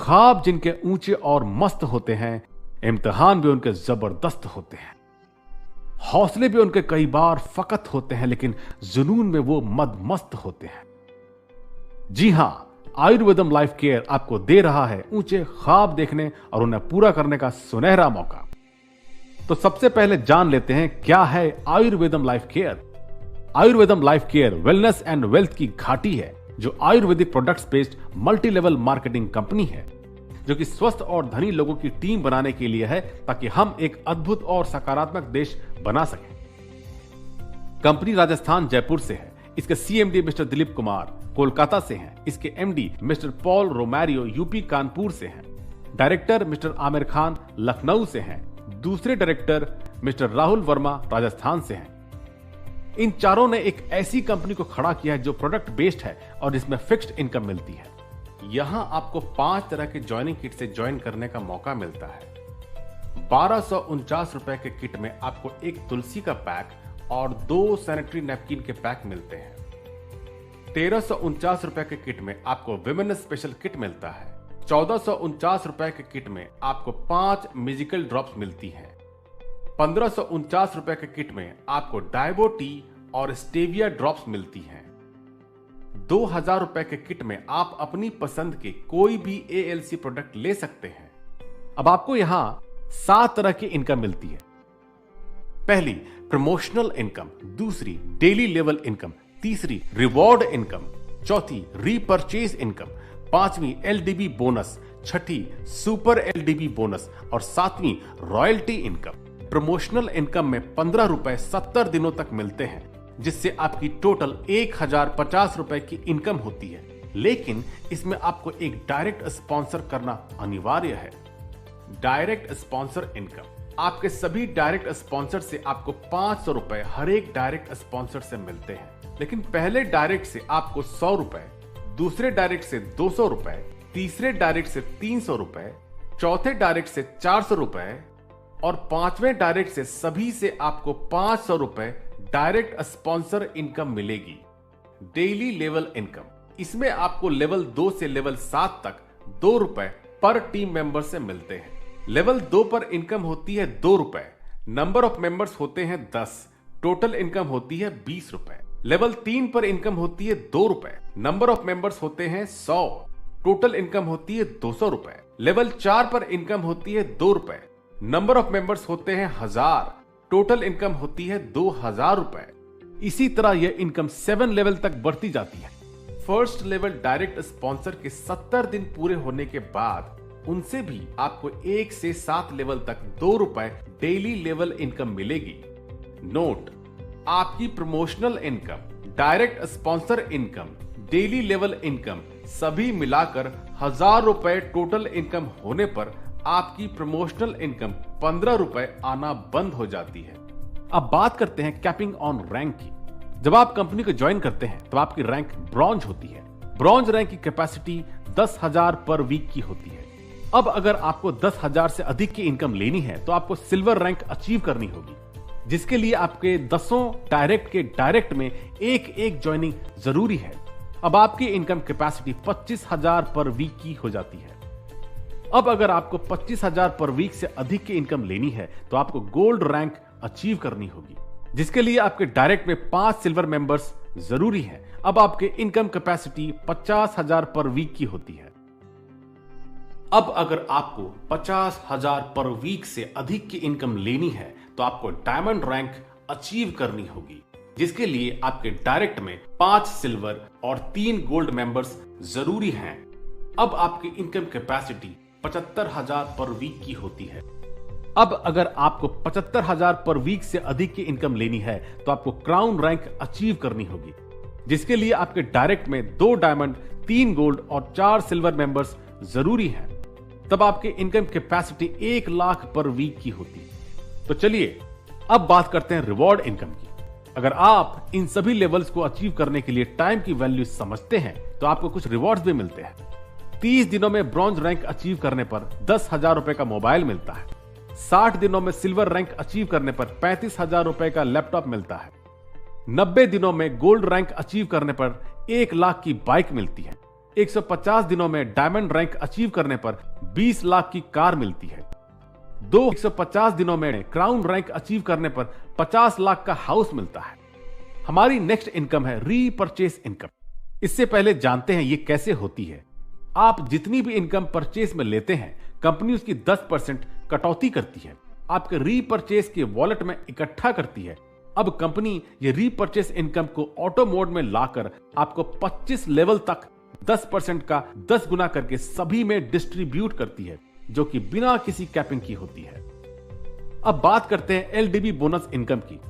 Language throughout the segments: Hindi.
ख्वाब जिनके ऊंचे और मस्त होते हैं, इम्तिहान भी उनके जबरदस्त होते हैं। हौसले भी उनके कई बार फकत होते हैं, लेकिन जुनून में वो मदमस्त होते हैं। जी हां, आयुर्वेदम लाइफ केयर आपको दे रहा है ऊंचे ख्वाब देखने और उन्हें पूरा करने का सुनहरा मौका। तो सबसे पहले जान लेते हैं क्या है Ayurvedam life care. Ayurvedam life care wellness and wealth की घाटी है, जो ayurvedic products based multi level marketing company है, जो कि स्वस्थ और धनी लोगों की टीम बनाने के लिए है, ताकि हम एक अद्भुत और सकारात्मक देश बना सकें। कंपनी राजस्थान जयपुर से है। इसके सीएमडी मिस्टर दिलीप कुमार कोलकाता से हैं। इसके MD mister Paul Romario UP Kanpur से हैं। डायरेक्टर मिस्टर आमिर खान लखनऊ से हैं। दूसरे डायरेक्टर मिस्टर राहुल वर्मा राजस्थान से हैं। इन चारों ने एक ऐसी कंपनी को खड़ा किया है जो प्रोडक्ट बेस्ड है और जिसमें फिक्स्ड इनकम मिलती है। यहां आपको 5 तरह के ज्वाइनिंग किट से ज्वाइन करने का मौका मिलता है। 1249 रुपए के किट में आपको एक तुलसी का पैक और 2 सैनिटरी नैपकिन के पैक मिलते हैं। 1349 रुपए के किट में आपको विमेन स्पेशल किट मिलता है। 1449 रुपए के किट में आपको 5 म्यूजिकल ड्रॉप्स मिलती हैं। 1549 रुपए के किट में आपको डायबो टी और स्टेविया ड्रॉप्स मिलती हैं। 2000 रुपए के किट में आप अपनी पसंद के कोई भी ALC प्रोडक्ट ले सकते हैं। अब आपको यहां 7 तरह की इनकम मिलती है। पहली प्रमोशनल इनकम, दूसरी डेली लेवल इनकम, तीसरी रिवॉर्ड इनकम, चौथी रीपरचेज इनकम, पांचवी LDB बोनस, छठी सुपर LDB बोनस और सातवीं रॉयल्टी इनकम। प्रमोशनल इनकम में 15 रुपए 70 दिनों तक मिलते हैं, जिससे आपकी टोटल 1050 रुपए की इनकम होती है। लेकिन इसमें आपको एक डायरेक्ट स्पॉन्सर करना अनिवार्य है। डायरेक्ट स्पॉन्सर इनकम, आपके सभी डायरेक्ट स्पॉन्सर से आपको 500 रुपए हर एक डायरेक्ट स्पॉन्सर से मिलते हैं। लेकिन पहले डायरेक्ट से आपको 100 रुपए, दूसरे डायरेक्ट से 200 रुपए, तीसरे डायरेक्ट से 300 रुपए, चौथे डायरेक्ट से 400 रुपए और पांचवें डायरेक्ट से सभी से आपको 500 रुपए डायरेक्ट स्पॉन्सर इनकम मिलेगी। डेली लेवल इनकम, इसमें आपको लेवल 2 से लेवल 7 तक 2 रुपए पर टीम मेंबर से मिलते हैं। लेवल 2 पर इनकम होती है 2 रुपए, नंबर ऑफ मेंबर्स होते हैं 10, टोटल इनकम होती है 20 रुपए। लेवल 3 पर इनकम होती है 2 रुपए, नंबर ऑफ मेंबर्स होते हैं 100, टोटल इनकम होती है 200 रुपए। लेवल 4 पर इनकम होती है 2 रुपए, नंबर ऑफ मेंबर्स होते हैं 1000, टोटल इनकम होती है 2000 रुपए। इसी तरह यह इनकम 7 लेवल तक बढ़ती जाती है। फर्स्ट लेवल डायरेक्ट स्पॉन्सर के 70 दिन पूरे होने के बाद उनसे भी आपको 1 से 7 लेवल तक 2 रुपए डेली लेवल इनकम मिलेगी। नोट, आपकी promotional income, direct sponsor income, daily level income सभी मिलाकर 1000 रुपए टोटल इनकम होने पर आपकी प्रमोशनल इनकम 15 रुपए आना बंद हो जाती है। अब बात करते हैं कैपिंग ऑन रैंक की। जब आप कंपनी को ज्वाइन करते हैं तो आपकी रैंक ब्रॉन्ज होती है। ब्रॉन्ज रैंक की कैपेसिटी 10,000 पर वीक की होती है। अब अगर आपको 10,000 से अधिक की इनकम लेनी है तो आपको सिल्वर रैंक अचीव करनी होगी, जिसके लिए आपके 10 डायरेक्ट के डायरेक्ट में एक ज्वाइनिंग जरूरी है। अब आपकी इनकम कैपेसिटी 25,000 पर वीक की हो जाती है। अब अगर आपको 25,000 पर वीक से अधिक की इनकम लेनी है तो आपको गोल्ड रैंक अचीव करनी होगी, जिसके लिए आपके डायरेक्ट में 5 सिल्वर मेंबर्स जरूरी है। अब आपके इनकम कैपेसिटी 50,000 पर वीक की होती है। अब अगर आपको 50,000 पर वीक से अधिक की इनकम लेनी है तो आपको डायमंड रैंक अचीव करनी होगी, जिसके लिए आपके डायरेक्ट में 5 सिल्वर और 3 गोल्ड मेंबर्स जरूरी हैं। अब आपकी इनकम कैपेसिटी 75,000 पर वीक की होती है। अब अगर आपको 75,000 पर वीक से अधिक की इनकम लेनी है तो आपको क्राउन रैंक अचीव करनी होगी, जिसके लिए आपके डायरेक्ट में 2 डायमंड, 3 गोल्ड और 4 सिल्वर मेंबर्स जरूरी हैं। तब आपकी इनकम कैपेसिटी 1 लाख पर वीक की होती है। तो चलिए अब बात करते हैं रिवॉर्ड इनकम की। अगर आप इन सभी लेवल्स को अचीव करने के लिए टाइम की वैल्यू समझते हैं तो आपको कुछ रिवॉर्ड्स भी मिलते हैं। 30 दिनों में ब्रॉन्ज रैंक अचीव करने पर 10,000 रुपए का मोबाइल मिलता है। 60 दिनों में सिल्वर रैंक अचीव करने पर 35,000 रुपए का लैपटॉप मिलता है। 90 दिनों में गोल्ड रैंक अचीव करने पर 1 लाख की बाइक मिलती है। 150 दिनों में डायमंड रैंक अचीव करने पर 20 लाख की कार मिलती है। 150 दिनों में क्राउन रैंक अचीव करने पर 50 लाख का हाउस मिलता है। हमारी नेक्स्ट इनकम है रीपरचेस इनकम। इससे पहले जानते हैं ये कैसे होती है। आप जितनी भी इनकम परचेस में लेते हैं, कंपनी उसकी 10% कटौती करती है, आपके रीपरचेस के वॉलेट में इकट्ठा करती है। अब कंपनी ये रीपरचेस इनकम को ऑटो मोड में लाकर आपको 25 लेवल तक 10% का 10 गुना करके सभी में डिस्ट्रीब्यूट करती है, जो कि बिना किसी कैपिंग की होती है। अब बात करते हैं एलडीबी बोनस इनकम की।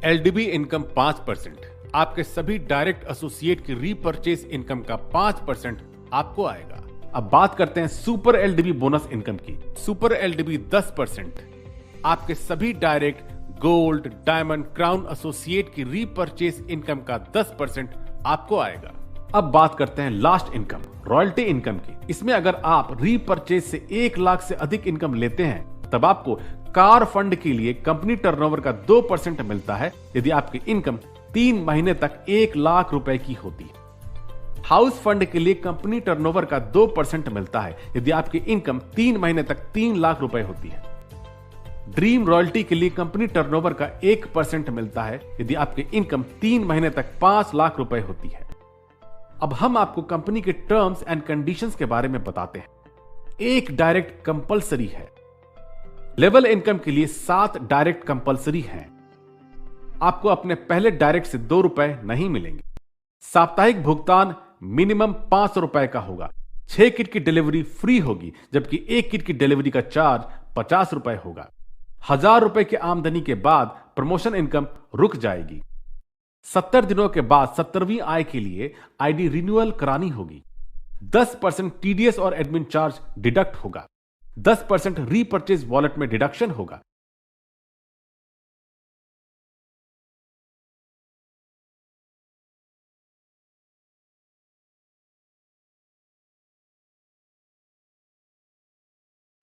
एलडीबी इनकम 5%, आपके सभी डायरेक्ट एसोसिएट की रीपरचेस इनकम का 5% आपको आएगा। अब बात करते हैं सुपर एलडीबी बोनस इनकम की। सुपर एलडीबी 10%, आपके सभी direct gold, diamond, crown associate की रीपरचेस इनकम का 10% आपको आएगा। अब बात करते हैं लास्ट इनकम, रॉयल्टी इनकम की। इसमें अगर आप रीपरचेस से 1 लाख से अधिक इनकम लेते हैं, तब आपको कार फंड के लिए कंपनी टर्नओवर का 2% मिलता है यदि आपकी इनकम 3 महीने तक 1 लाख रुपए की होती है। हाउस फंड के लिए कंपनी टर्नओवर का 2% मिलता है यदि आपकी इनकम 3 महीने तक 3 लाख रुपए होती है। ड्रीम रॉयल्टी के लिए कंपनी टर्नओवर का 1% मिलता है यदि आपकी इनकम 3 महीने तक 5 लाख रुपए होती है। अब हम आपको कंपनी के टर्म्स एंड कंडीशंस के बारे में बताते हैं। एक डायरेक्ट कंपलसरी है। लेवल इनकम के लिए 7 डायरेक्ट कंपलसरी हैं। आपको अपने पहले डायरेक्ट से 2 रुपए नहीं मिलेंगे। साप्ताहिक भुगतान मिनिमम 500 रुपए का होगा। 6 किट की डिलीवरी फ्री होगी, जबकि 1 किट की डिलीवरी का चार्ज 50 रुपए होगा। 1000 रुपए की आमदनी के बाद प्रमोशन इनकम रुक जाएगी। 70 दिनों के बाद 70वीं आय के लिए आईडी रिन्यूअल करानी होगी। 10% टीडीएस और एडमिन चार्ज डिडक्ट होगा। 10% रीपरचेज वॉलेट में डिडक्शन होगा।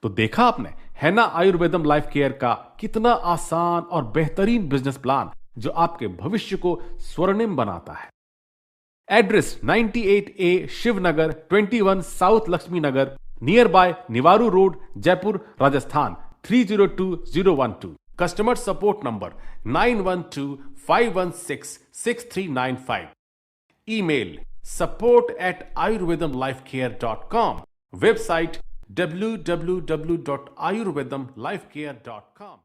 तो देखा आपने, है ना आयुर्वेदम लाइफ केयर का कितना आसान और बेहतरीन बिजनेस प्लान जो आपके भविष्य को स्वर्णिम बनाता है। Address 98A Shivnagar 21 south Lakshmi Nagar, near by Niwaru road, Jaipur, Rajasthan 302012। Customer support number 9125166395। Email support@ayurvedamlifecare.com। Website www.ayurvedamlifecare.com।